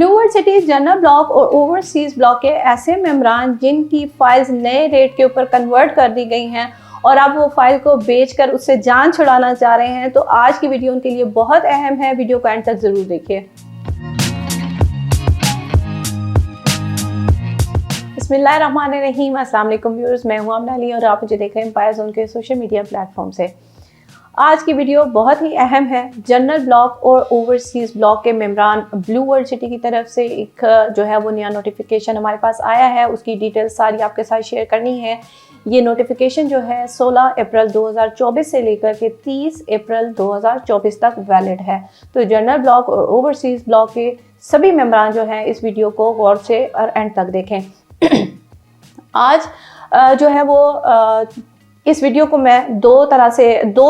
Blue world city general block और overseas block के ऐसे मेंबरान जिनकी फाइल्स नए रेट के ऊपर कन्वर्ट कर दी गई हैं और अब वो फाइल को बेचकर उससे जान छुड़ाना चाह रहे हैं, तो आज की वीडियो उनके लिए बहुत अहम है। वीडियो को एंड तक जरूर देखिए। बिस्मिल्लाहिर्रहमानिर्रहीम। अस्सलाम वालेकुम व्यूअर्स, मैं हूं आमना अली और आप मुझे देख रहे हैं एम्पायर ज़ोन के सोशल मीडिया प्लेटफॉर्म से। आज की वीडियो बहुत ही अहम है। जनरल ब्लॉक और ओवरसीज़ ब्लॉक के मेंबरान ब्लू वर्ल्ड सिटी की तरफ से एक जो है वो नया नोटिफिकेशन हमारे पास आया है, उसकी डिटेल्स सारी आपके साथ शेयर करनी है। ये नोटिफिकेशन जो है 16 अप्रैल 2024 से लेकर के 30 अप्रैल 2024 तक वैलिड है। तो जनरल ब्लॉक और ओवरसीज़ ब्लॉक के सभी मेंबरान जो हैं इस वीडियो को गौर से और एंड तक देखें। आज जो है वो इस वीडियो को मैं दो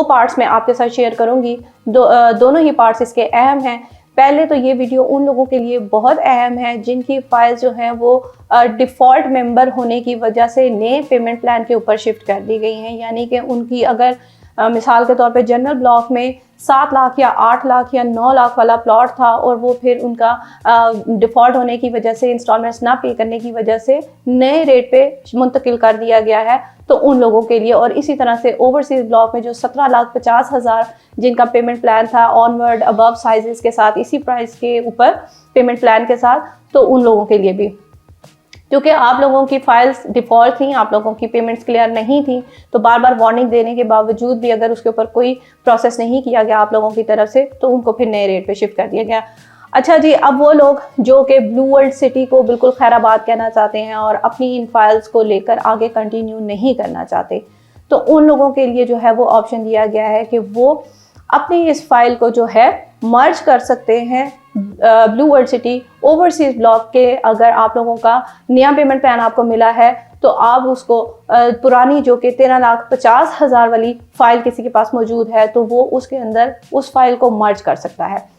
पार्ट्स में आपके साथ शेयर करूंगी। दोनों ही पार्ट्स इसके अहम हैं। पहले तो ये वीडियो उन लोगों के लिए बहुत अहम है जिनकी फाइल्स जो हैं वो डिफ़ॉल्ट मेंबर होने की वजह से नए पेमेंट प्लान के ऊपर शिफ्ट कर दी गई हैं। यानी कि उनकी अगर मिसाल के तौर पे जनरल ब्लॉक में 7 लाख या 8 लाख या 9 लाख वाला प्लॉट था और वो फिर उनका डिफ़ॉल्ट होने की वजह से, इंस्टॉलमेंट्स ना पे करने की वजह से नए रेट पे मुंतकिल कर दिया गया है, तो उन लोगों के लिए। और इसी तरह से ओवरसीज़ ब्लॉक में जो 17,50,000 जिनका पेमेंट प्लान था ऑनवर्ड अबव साइजेस के साथ, इसी प्राइस के ऊपर पेमेंट प्लान के साथ, तो उन लोगों के लिए भी, क्योंकि आप लोगों की फाइल्स डिफ़ॉल्ट थी, आप लोगों की पेमेंट्स क्लियर नहीं थी, तो बार बार वार्निंग देने के बावजूद भी अगर उसके ऊपर कोई प्रोसेस नहीं किया गया आप लोगों की तरफ से, तो उनको फिर नए रेट पे शिफ्ट कर दिया गया। अच्छा जी, अब वो लोग जो कि ब्लू वर्ल्ड सिटी को बिल्कुल खैराबाद कहना चाहते हैं और अपनी इन फाइल्स को लेकर आगे कंटिन्यू नहीं करना चाहते, तो उन लोगों के लिए जो है वो ऑप्शन दिया गया है कि वो अपनी इस फाइल को जो है मर्ज कर सकते हैं blue world city overseas block के। अगर आप लोगों का नया पेमेंट प्लान आपको मिला है तो आप उसको पुरानी जो कि 13,50,000 वाली फाइल किसी के पास मौजूद है तो वो उसके अंदर उस फाइल को मर्ज कर सकता है।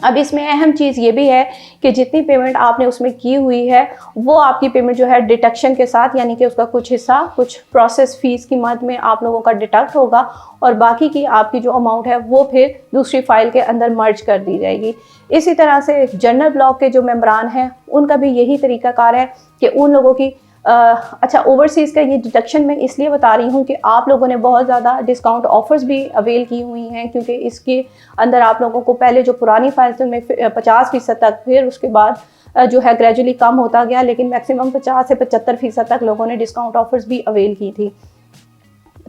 अब इसमें अहम चीज़ ये भी है कि जितनी पेमेंट आपने उसमें की हुई है वो आपकी पेमेंट जो है डिडक्शन के साथ, यानी कि उसका कुछ हिस्सा कुछ प्रोसेस फीस की मद में आप लोगों का डिडक्ट होगा और बाकी की आपकी जो अमाउंट है वो फिर दूसरी फाइल के अंदर मर्ज कर दी जाएगी। इसी तरह से जनरल ब्लॉक के जो मेंबरान हैं उनका भी यही तरीकाकार है कि उन लोगों की अच्छा, ओवरसीज़ का ये डिडक्शन मैं इसलिए बता रही हूँ कि आप लोगों ने बहुत ज़्यादा डिस्काउंट ऑफर्स भी अवेल की हुई हैं, क्योंकि इसके अंदर आप लोगों को पहले जो पुरानी फाइल्स में 50% तक, फिर उसके बाद जो है ग्रेजुअली कम होता गया, लेकिन मैक्सिमम 50 से 75% तक लोगों ने डिस्काउंट ऑफर्स भी अवेल की थी,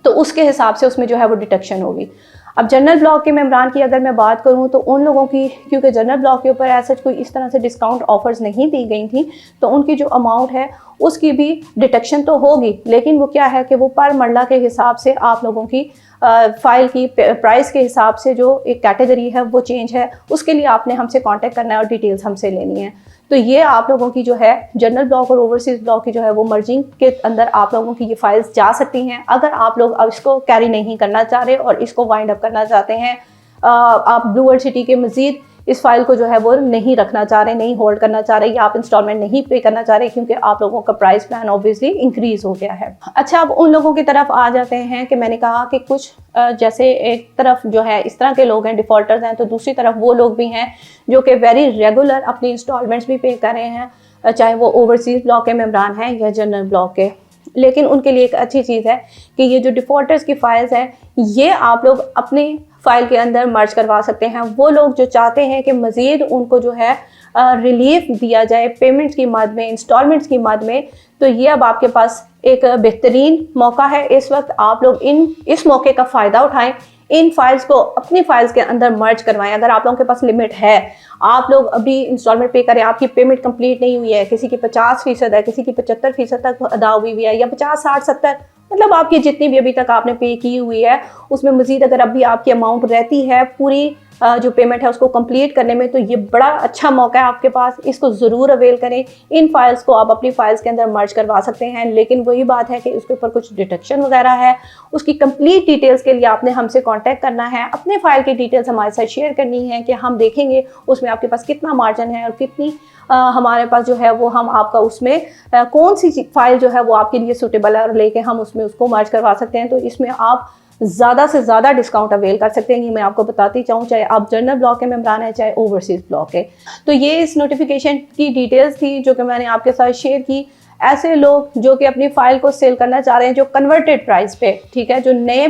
तो उसके हिसाब से उसमें जो है वो डिडक्शन होगी। अब जनरल ब्लॉक के मेंबरान की अगर मैं बात करूं तो उन लोगों की, क्योंकि जनरल ब्लॉक के ऊपर ऐसा कोई इस तरह से डिस्काउंट ऑफर्स नहीं दी गई थी, तो उनकी जो अमाउंट है उसकी भी डिडक्शन तो होगी, लेकिन वो क्या है कि वो पर मरला के हिसाब से आप लोगों की फाइल की प्राइस के हिसाब से जो एक कैटेगरी है वो चेंज है, उसके लिए आपने हमसे कांटेक्ट करना है और डिटेल्स हमसे लेनी है। तो ये आप लोगों की जो है जनरल ब्लॉक और ओवरसीज़ ब्लॉक की जो है वो मर्जिंग के अंदर आप लोगों की ये फाइल्स जा सकती हैं। अगर आप लोग अब इसको कैरी नहीं करना चाह रहे और इसको वाइंड अप करना चाहते हैं, आप ब्लू वर्ल्ड सिटी के मज़ीद इस फाइल को जो है वो नहीं रखना चाह रहे, नहीं होल्ड करना चाह रहे, या आप इंस्टॉलमेंट नहीं पे करना चाह रहे क्योंकि आप लोगों का प्राइस प्लान ऑब्वियसली इंक्रीज़ हो गया है। अच्छा, अब उन लोगों की तरफ आ जाते हैं कि मैंने कहा कि कुछ जैसे एक तरफ जो है इस तरह के लोग हैं, डिफ़ॉल्टर्स हैं, तो दूसरी तरफ वो लोग भी हैं जो कि वेरी रेगुलर अपनी इंस्टॉलमेंट्स भी पे कर रहे हैं, चाहे वो ओवरसीज़ ब्लॉक के मेंबरान हैं या जनरल ब्लॉक के। लेकिन उनके लिए एक अच्छी चीज़ है कि ये जो डिफ़ॉल्टर्स की फाइल्स हैं ये आप लोग अपनी फाइल के अंदर मर्ज करवा सकते हैं। वो लोग जो चाहते हैं कि मज़ीद उनको जो है रिलीफ दिया जाए पेमेंट्स की मद में, इंस्टॉलमेंट्स की मद में, तो ये अब आपके पास एक बेहतरीन मौका है। इस वक्त आप लोग इस मौके का फ़ायदा उठाएं, इन फाइल्स को अपनी फाइल्स के अंदर मर्ज करवाएं। अगर आप लोगों के पास लिमिट है, आप लोग अभी इंस्टॉलमेंट पे करें, आपकी पेमेंट कंप्लीट नहीं हुई है, किसी की 50% है, किसी की 75% तक अदा हुई हुई है, या 50, 60, 70, मतलब आपकी जितनी भी अभी तक आपने पे की हुई है उसमें मज़ीद अगर अभी आपकी अमाउंट रहती है पूरी जो पेमेंट है उसको कंप्लीट करने में, तो ये बड़ा अच्छा मौका है आपके पास, इसको ज़रूर अवेल करें। इन फाइल्स को आप अपनी फाइल्स के अंदर मर्ज करवा सकते हैं, लेकिन वही बात है कि उसके ऊपर कुछ डिडक्शन वगैरह है। उसकी कंप्लीट डिटेल्स के लिए आपने हमसे कांटेक्ट करना है, अपने फाइल की डिटेल्स हमारे साथ शेयर करनी है कि हम देखेंगे उसमें आपके पास कितना मार्जिन है और कितनी हमारे पास जो है वो हम आपका उसमें कौन सी फाइल जो है वो आपके लिए सूटेबल है और लेके हम उसमें उसको मर्ज करवा सकते हैं। तो इसमें आप ज़्यादा से ज़्यादा डिस्काउंट अवेल कर सकते हैं। ये मैं आपको बताती चाहूँ, चाहे आप जनरल ब्लॉक के मेम्बरान हैं चाहे ओवरसीज़ ब्लॉक के। तो ये इस नोटिफिकेशन की डिटेल्स थी जो कि मैंने आपके साथ शेयर की। ऐसे लोग जो कि अपनी फ़ाइल को सेल करना चाह रहे हैं, जो कन्वर्टेड प्राइस पे, ठीक है, जो नए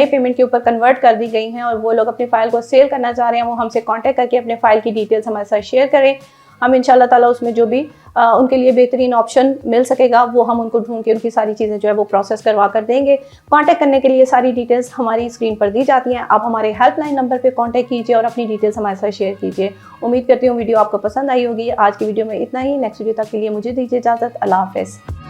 पेमेंट के ऊपर कन्वर्ट कर दी गई हैं और वो लोग अपनी फ़ाइल को सेल करना चाह रहे हैं, वो हमसे कांटेक्ट करके अपने फ़ाइल की डिटेल्स हमारे साथ शेयर करें। हम इंशाल्लाह ताला उसमें जो भी उनके लिए बेहतरीन ऑप्शन मिल सकेगा वो हम उनको ढूंढ के उनकी सारी चीज़ें जो है वो प्रोसेस करवा कर देंगे। कांटेक्ट करने के लिए सारी डिटेल्स हमारी स्क्रीन पर दी जाती हैं। आप हमारे हेल्पलाइन नंबर पे कांटेक्ट कीजिए और अपनी डिटेल्स हमारे साथ शेयर कीजिए। उम्मीद करती हूँ वीडियो आपको पसंद आई होगी। आज की वीडियो में इतना ही। नेक्स्ट वीडियो तक के लिए मुझे दीजिए इजाज़त। अल्लाह हाफ़िज़।